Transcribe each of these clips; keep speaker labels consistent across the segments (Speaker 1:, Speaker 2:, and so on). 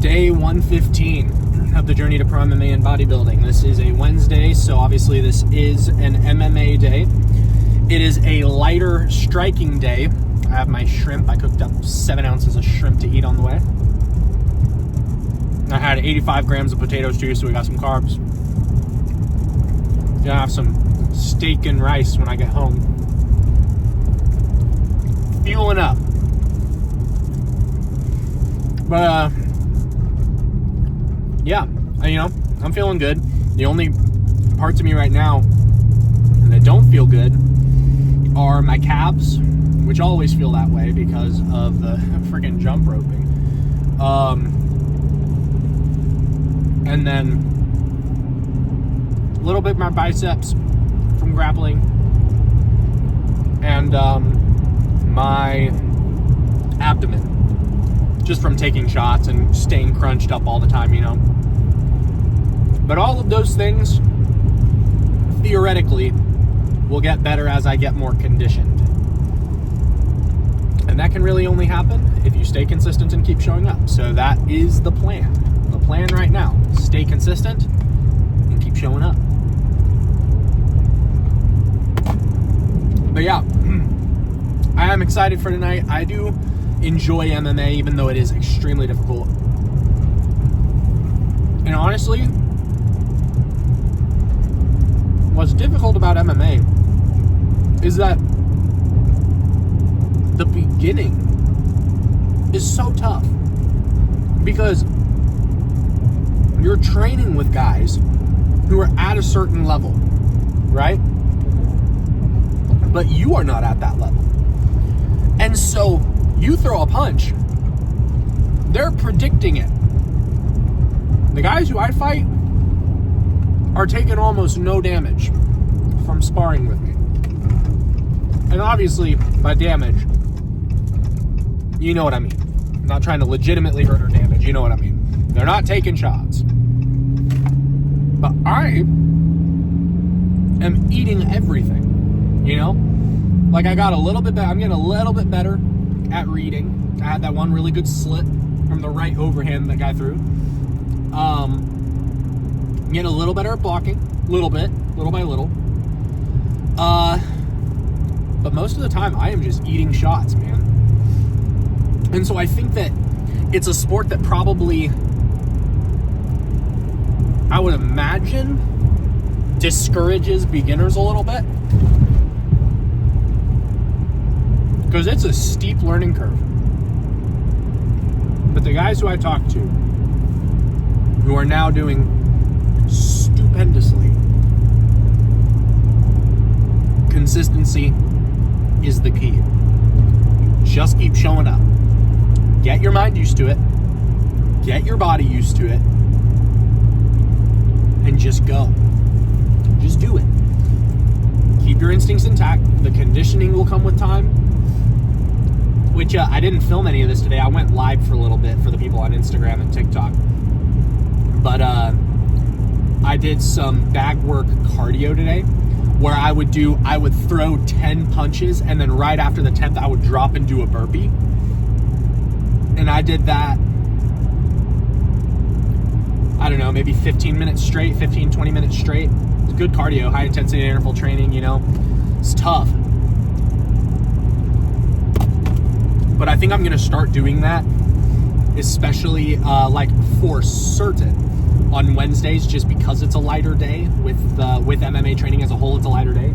Speaker 1: Day 115 of the journey to Pro MMA and bodybuilding. This is a Wednesday, so obviously this is an MMA day. It is a lighter striking day. I have my shrimp. I cooked up 7 ounces of shrimp to eat on the way. I had 85 grams of potatoes too, so we got some carbs. Gonna have some steak and rice when I get home. Fueling up. But, yeah, I'm feeling good. The only parts of me right now that don't feel good are my calves, which always feel that way because of the freaking jump roping. And then a little bit my biceps from grappling, and my abdomen just from taking shots and staying crunched up all the time, But all of those things, theoretically, will get better as I get more conditioned. And that can really only happen if you stay consistent and keep showing up. So that is the plan. The plan right now, stay consistent and keep showing up. But yeah, I am excited for tonight. I do enjoy MMA, even though it is extremely difficult. And honestly, what's difficult about MMA is that the beginning is so tough because you're training with guys who are at a certain level, right? But you are not at that level. And so you throw a punch, they're predicting it. The guys who I fight are taking almost no damage from sparring with me. And obviously, by damage, you know what I mean. I'm not trying to legitimately hurt or damage, you know what I mean. They're not taking shots. But I am eating everything, Like I'm getting a little bit better at reading. I had that one really good slit from the right overhand that guy threw. I'm getting a little better at blocking, little by little. But most of the time, I am just eating shots, man. And so I think that it's a sport that probably, I would imagine, discourages beginners a little bit. Because it's a steep learning curve. But the guys who I talk to, who are now doing stupendously, consistency is the key. Just keep showing up. Get your mind used to it. Get your body used to it. And just go. Just do it. Keep your instincts intact. The conditioning will come with time. Which I didn't film any of this today. I went live for a little bit for the people on Instagram and TikTok. But I did some bag work cardio today where I would throw 10 punches, and then right after the 10th I would drop and do a burpee. And I did that, I don't know, maybe 20 minutes straight. It's good cardio, high intensity interval training, It's tough. But I think I'm going to start doing that, especially for certain on Wednesdays, just because it's a lighter day with MMA training as a whole. It's a lighter day.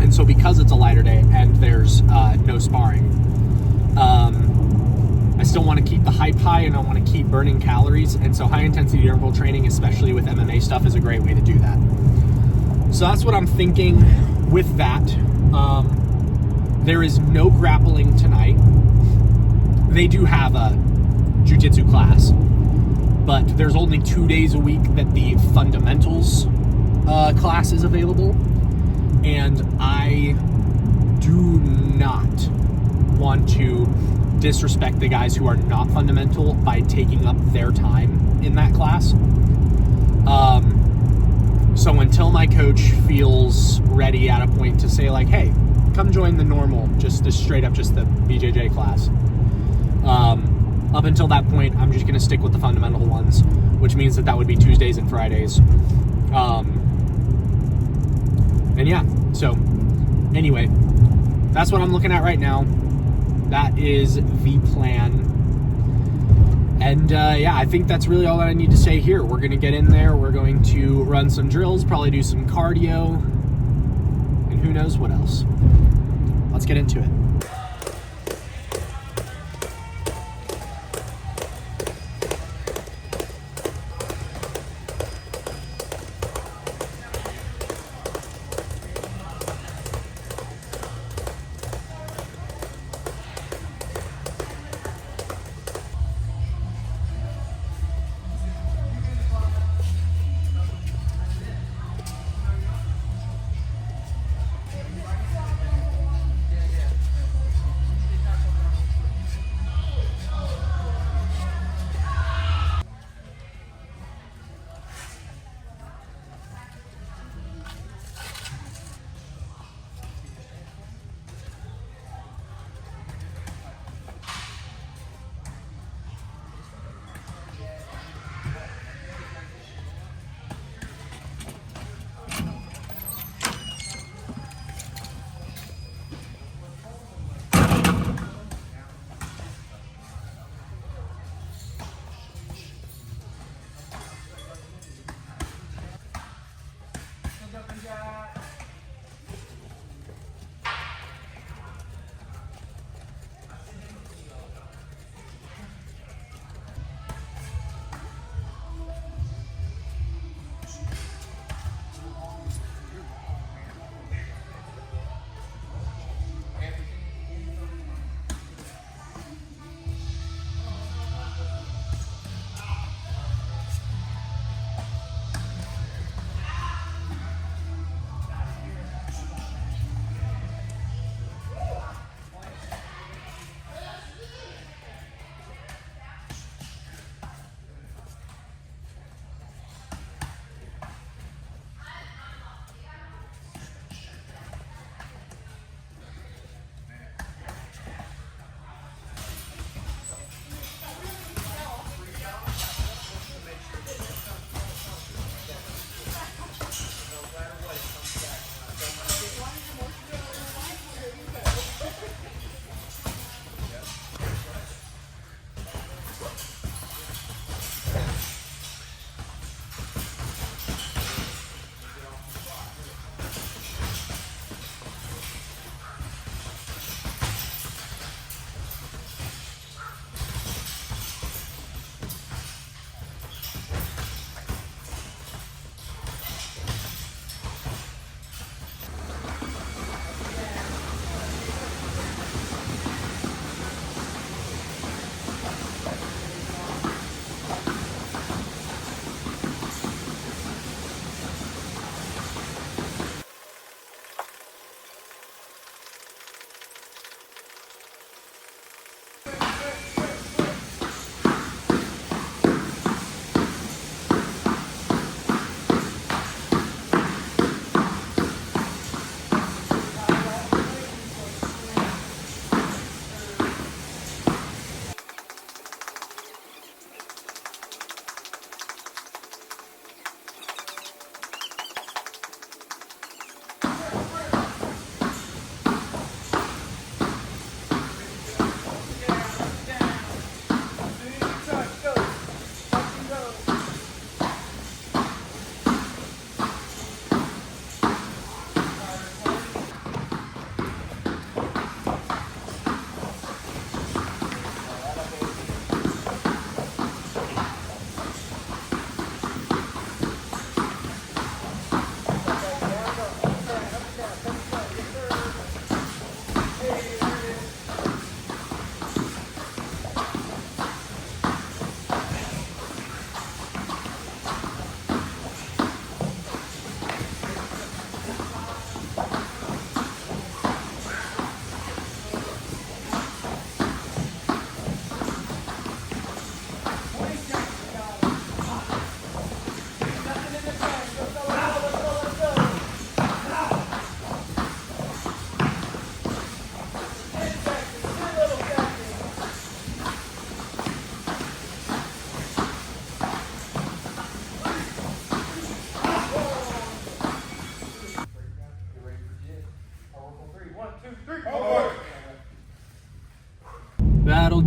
Speaker 1: And so because it's a lighter day and there's no sparring, I still want to keep the hype high and I want to keep burning calories. And so high intensity interval training, especially with MMA stuff, is a great way to do that. So that's what I'm thinking with that. There is no grappling tonight. They do have a jiu-jitsu class, but there's only 2 days a week that the fundamentals class is available. And I do not want to disrespect the guys who are not fundamental by taking up their time in that class. So until my coach feels ready at a point to say like, hey, come join the normal, just the straight up, just the BJJ class, Up until that point, I'm just going to stick with the fundamental ones, which means that would be Tuesdays and Fridays. And yeah, so anyway, that's what I'm looking at right now. That is the plan. And yeah, I think that's really all that I need to say here. We're going to get in there. We're going to run some drills, probably do some cardio, and who knows what else. Let's get into it.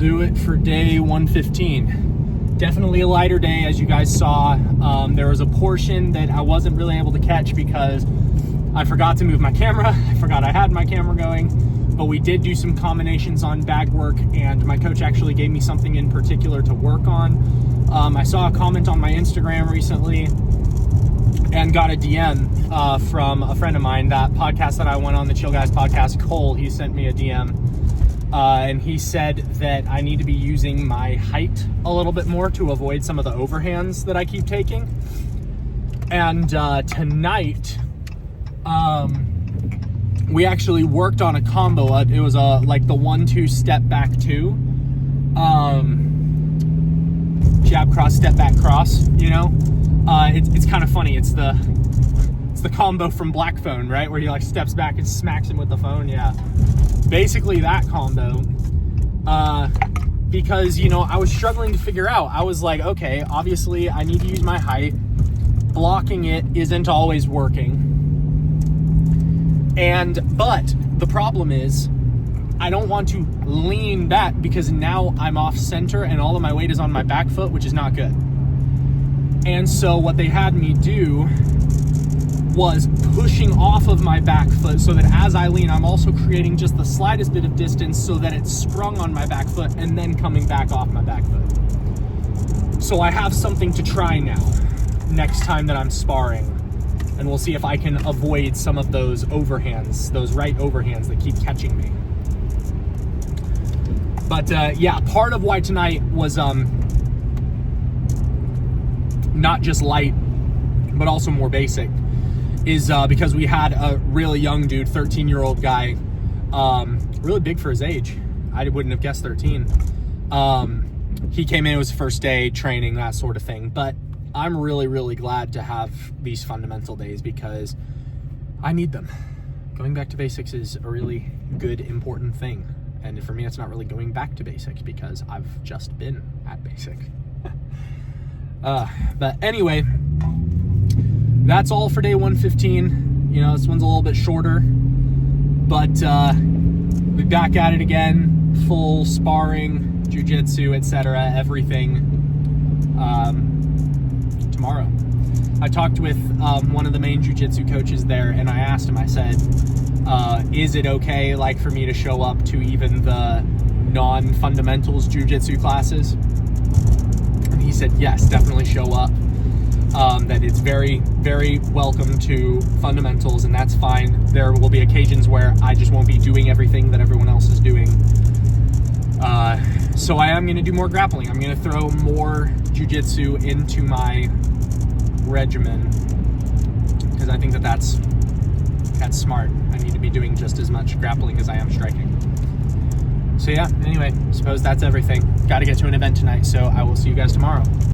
Speaker 1: do it for day 115. Definitely a lighter day, as you guys saw. There was a portion that I wasn't really able to catch because I forgot to move my camera. I forgot I had my camera going, but we did do some combinations on bag work, and my coach actually gave me something in particular to work on. I saw a comment on my Instagram recently and got a DM from a friend of mine. That podcast that I went on, the Chill Guys podcast, Cole, he sent me a DM. And he said that I need to be using my height a little bit more to avoid some of the overhands that I keep taking. And tonight, we actually worked on a combo. It was like the 1-2 step back 2, jab cross step back cross. You know, it's kind of funny. It's the combo from Black Phone, right, where he like steps back and smacks him with the phone. Yeah, basically that combo. Because, you know, I was struggling to figure out. I was like, okay, obviously I need to use my height. Blocking it isn't always working. But the problem is I don't want to lean back because now I'm off center and all of my weight is on my back foot, which is not good. And so what they had me do was pushing off of my back foot so that as I lean, I'm also creating just the slightest bit of distance so that it's sprung on my back foot and then coming back off my back foot. So I have something to try now next time that I'm sparring, and we'll see if I can avoid some of those overhands, those right overhands that keep catching me. But yeah, part of why tonight was not just light, but also more basic, is because we had a really young dude, 13-year-old guy, really big for his age. I wouldn't have guessed 13. He came in, it was his first day training, that sort of thing. But I'm really, really glad to have these fundamental days because I need them. Going back to basics is a really good, important thing. And for me, it's not really going back to basics because I've just been at basic. But anyway, that's all for day 115. You know, this one's a little bit shorter, but we'll be back at it again, full sparring, jiu-jitsu, etc., everything tomorrow. I talked with one of the main jiu-jitsu coaches there, and I asked him, I said, is it okay, like, for me to show up to even the non-fundamentals jiu-jitsu classes? And he said, yes, definitely show up. That it's very, very welcome to fundamentals, and that's fine. There will be occasions where I just won't be doing everything that everyone else is doing. So I am going to do more grappling. I'm going to throw more jiu-jitsu into my regimen because I think that that's smart. I need to be doing just as much grappling as I am striking. So yeah, anyway, I suppose that's everything. Got to get to an event tonight, so I will see you guys tomorrow.